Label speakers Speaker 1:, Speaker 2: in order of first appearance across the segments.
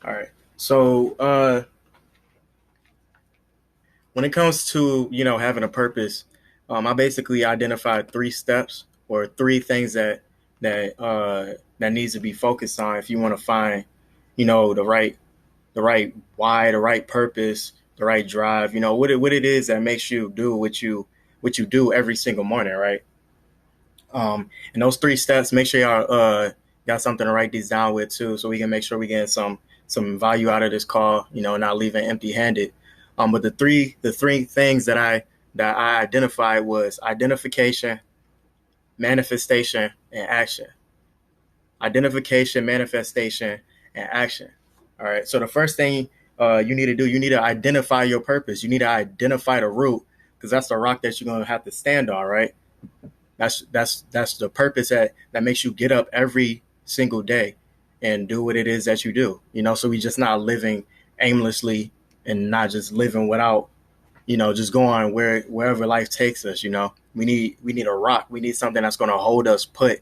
Speaker 1: All right. So when it comes to having a purpose, I basically identified three steps or three things that needs to be focused on if you want to find the right why, the right purpose, the right drive. What it is that makes you do what you do every single morning, right? And those three steps, make sure y'all got something to write these down with too, so we can make sure we get some value out of this call. Not leaving empty handed. But the three things that I identified was identification, manifestation, and action. Identification, manifestation, and action. All right. So the first thing you need to do, you need to identify your purpose. You need to identify the root because that's the rock that you're gonna have to stand on, right? That's the purpose that makes you get up every single day and do what it is that you do. So we just not living aimlessly and not just living without just going wherever life takes us. We need a rock. We need something that's going to hold us put,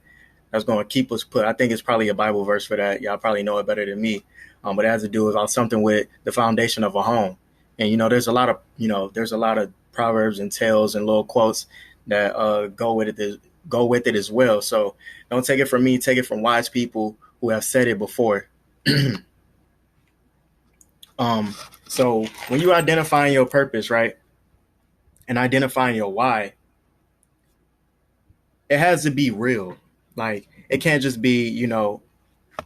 Speaker 1: that's going to keep us put. I think it's probably a Bible verse for that. Y'all probably know it better than me. But it has to do with something with the foundation of a home. And there's a lot of proverbs and tales and little quotes that go with it as well. So don't take it from me. Take it from wise people who have said it before. um, so when you identifying your purpose, right, and identifying your why, it has to be real. Like it can't just be, I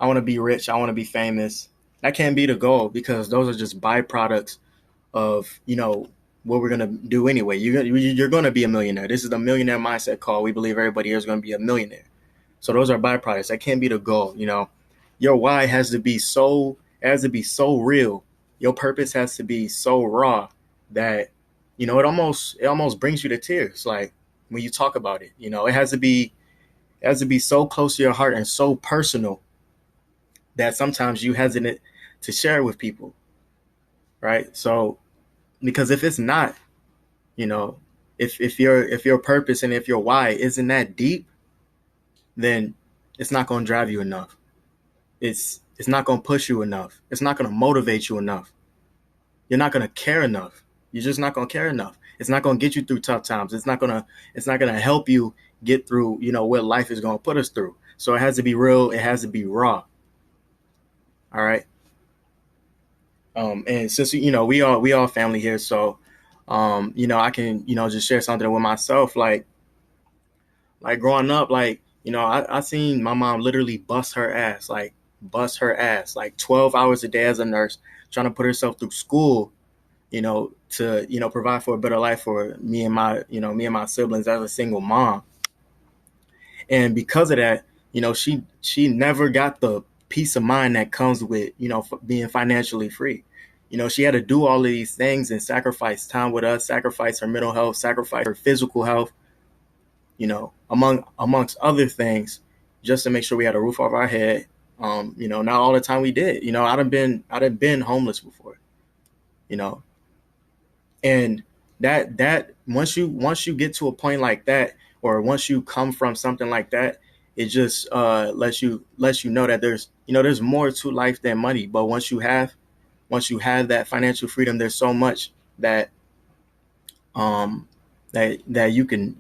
Speaker 1: want to be rich, I want to be famous. That can't be the goal because those are just byproducts of what we're gonna do anyway. You're gonna be a millionaire. This is the millionaire mindset call. We believe everybody here is gonna be a millionaire. So those are byproducts. That can't be the goal. Your why has to be so real. Your purpose has to be so raw that it almost brings you to tears. Like when you talk about it, it has to be so close to your heart and so personal that sometimes you hesitate to share it with people, right? So because if it's not, you know, if your purpose and if your why isn't that deep, then it's not going to drive you enough. It's not going to push you enough. It's not going to motivate you enough. You're not going to care enough. You're just not going to care enough. It's not going to get you through tough times. It's not going to help you get through, what life is going to put us through. So it has to be real. It has to be raw. All right. And since we all family here, so I can just share something with myself. Like growing up, like I seen my mom literally bust her ass like 12 hours a day as a nurse, trying to put herself through school, to provide for a better life for me and my siblings as a single mom. And because of that, she never got the peace of mind that comes with being financially free. She had to do all of these things and sacrifice time with us, sacrifice her mental health, sacrifice her physical health, amongst other things, just to make sure we had a roof over our head. Not all the time we did. I'd have been homeless before, you know, and that once you get to a point like that, or once you come from something like that, it just lets you know that there's more to life than money. But once you have that financial freedom, there's so much um that you can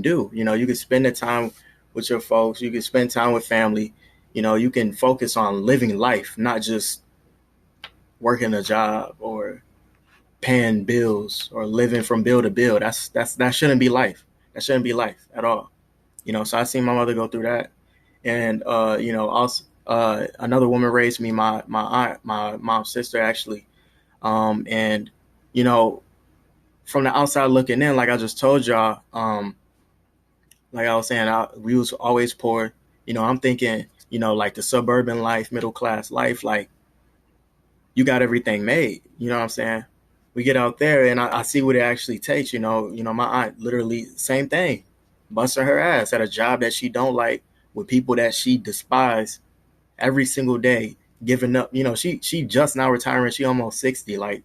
Speaker 1: do. You can spend the time with your folks, you can spend time with family. You can focus on living life, not just working a job or paying bills or living from bill to bill. That shouldn't be life. That shouldn't be life at all. So I seen my mother go through that. And also another woman raised me, my aunt, my mom's sister, actually. And you know from the outside looking in, like I just told y'all, like I was saying, we was always poor. I'm thinking, like the suburban life, middle class life, like you got everything made. You know what I'm saying? We get out there and I see what it actually takes. My aunt literally same thing, busting her ass at a job that she don't like, with people that she despise every single day, giving up. She just now retiring. She almost 60. Like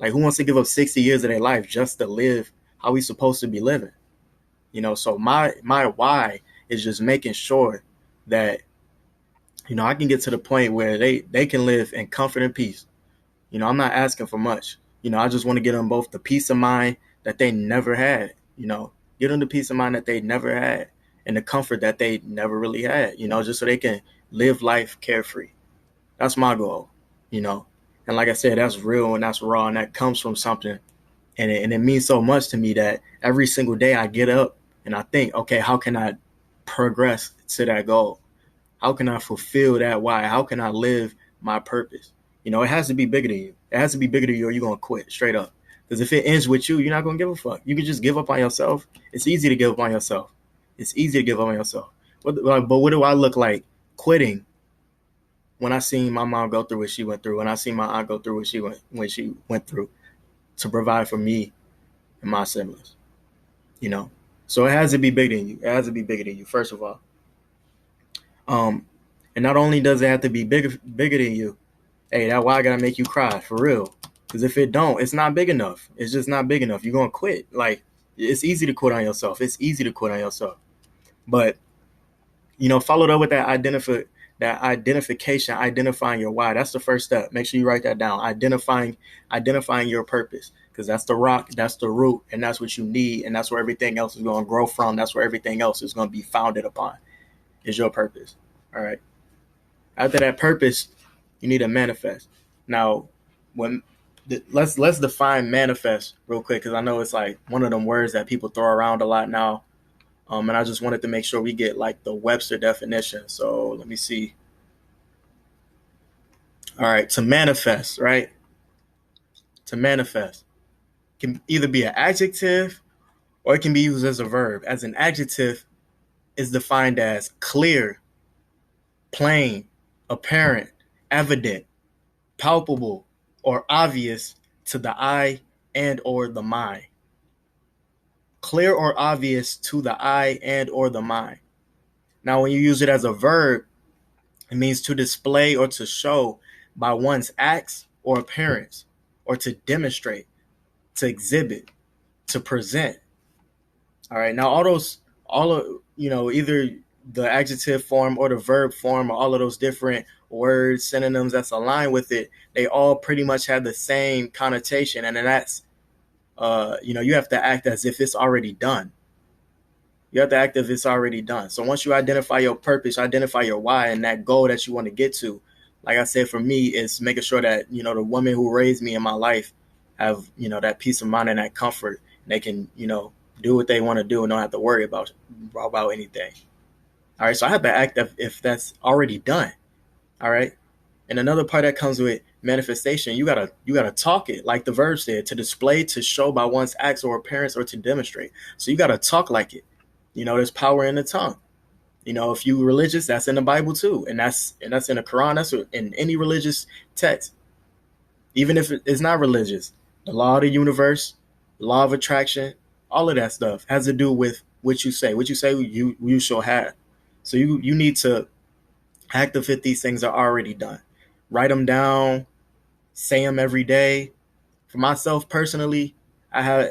Speaker 1: who wants to give up 60 years of their life just to live how we supposed to be living? So my why is just making sure that I can get to the point where they can live in comfort and peace. I'm not asking for much. I just want to get them both the peace of mind that they never had. Get them the peace of mind that they never had and the comfort that they never really had. Just so they can live life carefree. That's my goal. You know, and like I said, that's real and that's raw and that comes from something, and it means so much to me that every single day I get up and I think, okay, how can I progress to that goal? How can I fulfill that why? How can I live my purpose? It has to be bigger than you. It has to be bigger than you or you're going to quit straight up. Because if it ends with you, you're not going to give a fuck. You can just give up on yourself. It's easy to give up on yourself. It's easy to give up on yourself. But what do I look like quitting when I seen my mom go through what she went through, when I seen my aunt go through what she went through to provide for me and my siblings? So it has to be bigger than you. It has to be bigger than you, first of all. And not only does it have to be bigger than you, hey, that why I gotta make you cry for real. Because if it don't, it's not big enough. It's just not big enough. You're gonna quit. Like, it's easy to quit on yourself. It's easy to quit on yourself. But followed up with that identification, identifying your why. That's the first step. Make sure you write that down. Identifying your purpose. Because that's the rock, that's the root, and that's what you need, and that's where everything else is going to grow from. That's where everything else is going to be founded upon. Is your purpose. All right. After that purpose, you need to manifest. Now, let's define manifest real quick, because I know it's like one of them words that people throw around a lot now. And I just wanted to make sure we get like the Webster definition. So let me see. All right, to manifest, right? To manifest can either be an adjective or it can be used as a verb. As an adjective, is defined as clear, plain, apparent, evident, palpable, or obvious to the eye and or the mind. Clear or obvious to the eye and or the mind. Now, when you use it as a verb, it means to display or to show by one's acts or appearance, or to demonstrate, to exhibit, to present. All right. Now, either the adjective form or the verb form, or all of those different words, synonyms that's aligned with it, they all pretty much have the same connotation. And then that's, you have to act as if it's already done. You have to act as if it's already done. So once you identify your purpose, identify your why and that goal that you want to get to, like I said, for me, it's making sure that, the women who raised me in my life have, that peace of mind and that comfort. And they can, do what they want to do and don't have to worry about anything. All right. So I have to act if that's already done. All right. And another part that comes with manifestation, you gotta talk it, like the verb said, to display, to show by one's acts or appearance, or to demonstrate. So you gotta talk like it. There's power in the tongue. If you religious, that's in the Bible too, and that's in the Quran. That's in any religious text, even if it's not religious. The law of the universe, law of attraction, all of that stuff has to do with what you say. What you say, you shall have. So you need to act as if these things are already done. Write them down, say them every day. For myself personally,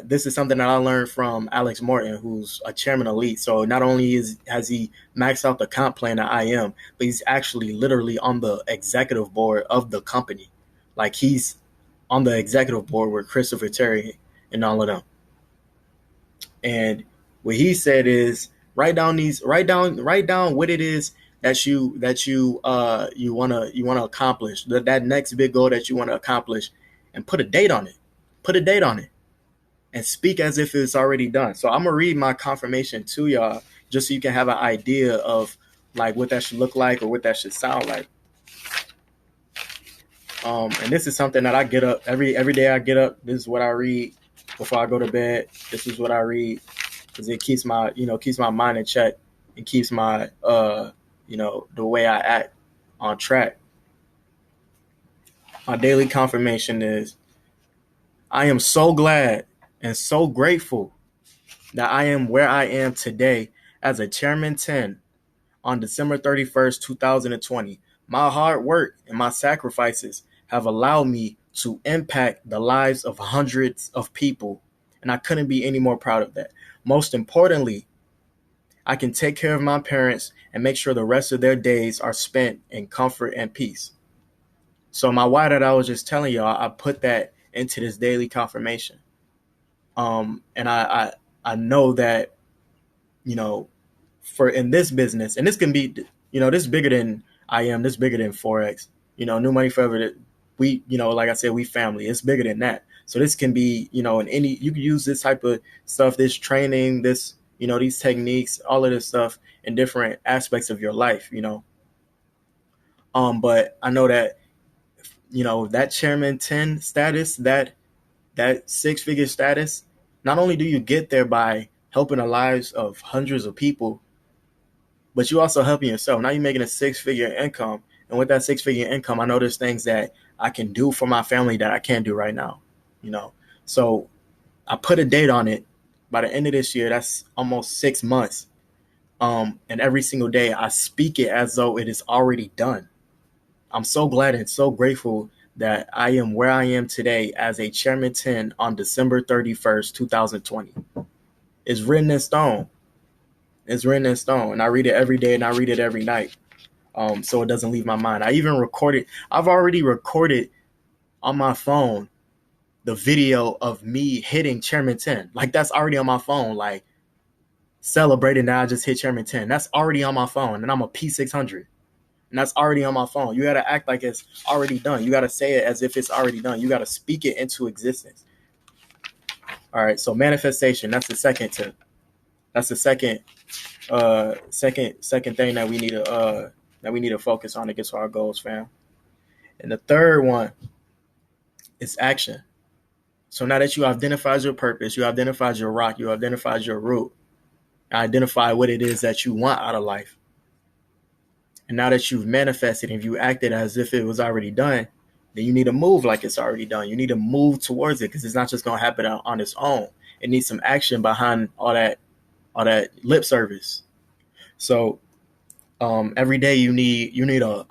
Speaker 1: this is something that I learned from Alex Morton, who's a chairman elite. So not only has he maxed out the comp plan that I am, but he's actually literally on the executive board of the company. Like, he's on the executive board with Christopher Terry and all of them. And what he said is, write down what it is that you wanna accomplish, that next big goal that you want to accomplish, and put a date on it. And speak as if it's already done. So I'm gonna read my confirmation to y'all, just so you can have an idea of like what that should look like or what that should sound like. And this is something that I get up every day. I get up. This is what I read before I go to bed. This is what I read because it keeps my mind in check and keeps my the way I act on track. My daily confirmation is, I am so glad and so grateful that I am where I am today as a Chairman 10 on December 31st, 2020. My hard work and my sacrifices have allowed me to impact the lives of hundreds of people, and I couldn't be any more proud of that. Most importantly, I can take care of my parents and make sure the rest of their days are spent in comfort and peace. So my why that I was just telling y'all, I put that into this daily confirmation. And I know that, you know, for in this business, and this can be, this is bigger than I am, this is bigger than Forex. New money forever. We, like I said, we family. It's bigger than that. So this can be, in any, you can use this type of stuff, this training, this, these techniques, all of this stuff in different aspects of your life. But I know that, that chairman 10 status, that six-figure status, not only do you get there by helping the lives of hundreds of people, but you also helping yourself. Now you're making a six-figure income. And with that six-figure income, I know there's things that I can do for my family that I can't do right now. So I put a date on it. By the end of this year, that's almost 6 months. And every single day I speak it as though it is already done. I'm so glad and so grateful that I am where I am today as a Chairman 10 on December 31st, 2020. It's written in stone. It's written in stone. And I read it every day and I read it every night. So it doesn't leave my mind. I've already recorded on my phone the video of me hitting Chairman 10. Like, that's already on my phone. Like, celebrating that I just hit Chairman 10. That's already on my phone. And I'm a P600. And that's already on my phone. You got to act like it's already done. You got to say it as if it's already done. You got to speak it into existence. All right. So manifestation, that's the second tip. That's the second thing that we need to focus on to get to our goals, fam. And the third one is action. So now that you identified your purpose, you identified your rock, you identified your root, identify what it is that you want out of life. And now that you've manifested and you acted as if it was already done, then you need to move like it's already done. You need to move towards it because it's not just going to happen on its own. It needs some action behind all that lip service. So every day you need a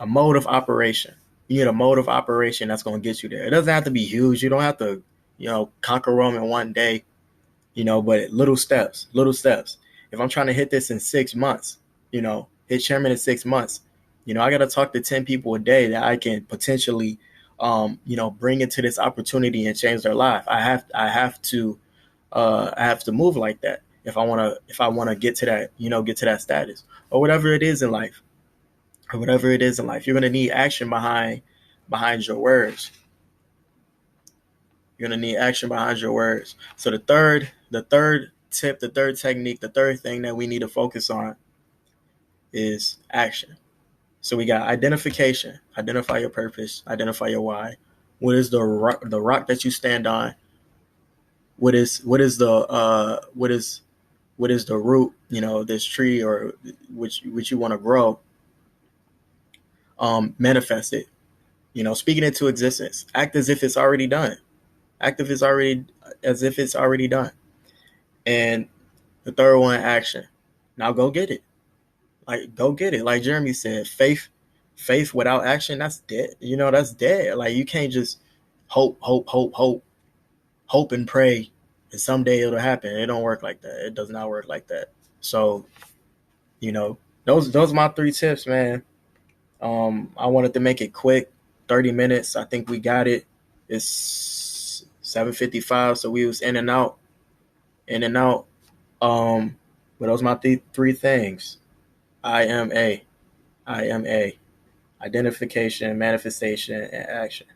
Speaker 1: mode of operation. You need a mode of operation that's going to get you there. It doesn't have to be huge. You don't have to, conquer Rome in one day, but little steps. If I'm trying to hit this in 6 months, hit chairman in 6 months, I got to talk to 10 people a day that I can potentially, bring into this opportunity and change their life. I have to move like that if I want to get to that status or whatever it is in life. You're going to need action behind your words. You're going to need action behind your words. So the third tip, the third technique, the third thing that we need to focus on is action. So we got identification, identify your purpose, identify your why. What is the rock that you stand on? What is the root, this tree or which you want to grow? Manifest it, speak it into existence. Act as if it's already done. As if it's already done. And the third one, action. Now go get it. Go get it. Like Jeremy said, faith without action, that's dead. That's dead. Like, you can't just hope and pray and someday it'll happen. It don't work like that. It does not work like that. So, those are my 3 tips, man. I wanted to make it quick, 30 minutes. I think we got it. It's 7:55, so we was in and out. But those are my 3 things. I am a identification, manifestation, and action.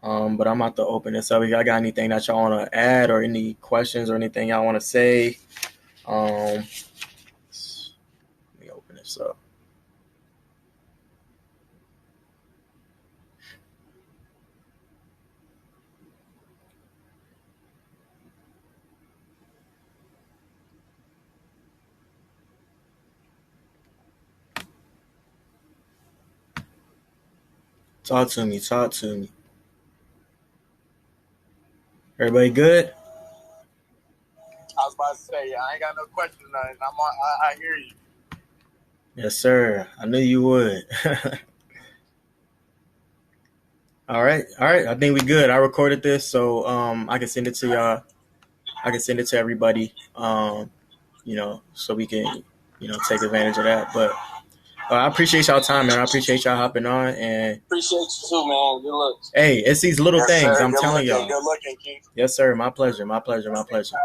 Speaker 1: But I'm about to open this up. If y'all got anything that y'all want to add or any questions or anything y'all want to say, let me open this up. Talk to me. Everybody good?
Speaker 2: I was about to say, I ain't got no questions. I hear you.
Speaker 1: Yes, sir. I knew you would. All right. I think we good. I recorded this, so I can send it to y'all. I can send it to everybody. so we can, take advantage of that. But I appreciate y'all time, man. I appreciate y'all hopping on. And
Speaker 2: appreciate you too, man. Good luck.
Speaker 1: Hey, it's these little things.
Speaker 2: Sir.
Speaker 1: I'm telling y'all.
Speaker 2: Good looking, Keith.
Speaker 1: Yes, sir. My pleasure. My pleasure. My pleasure.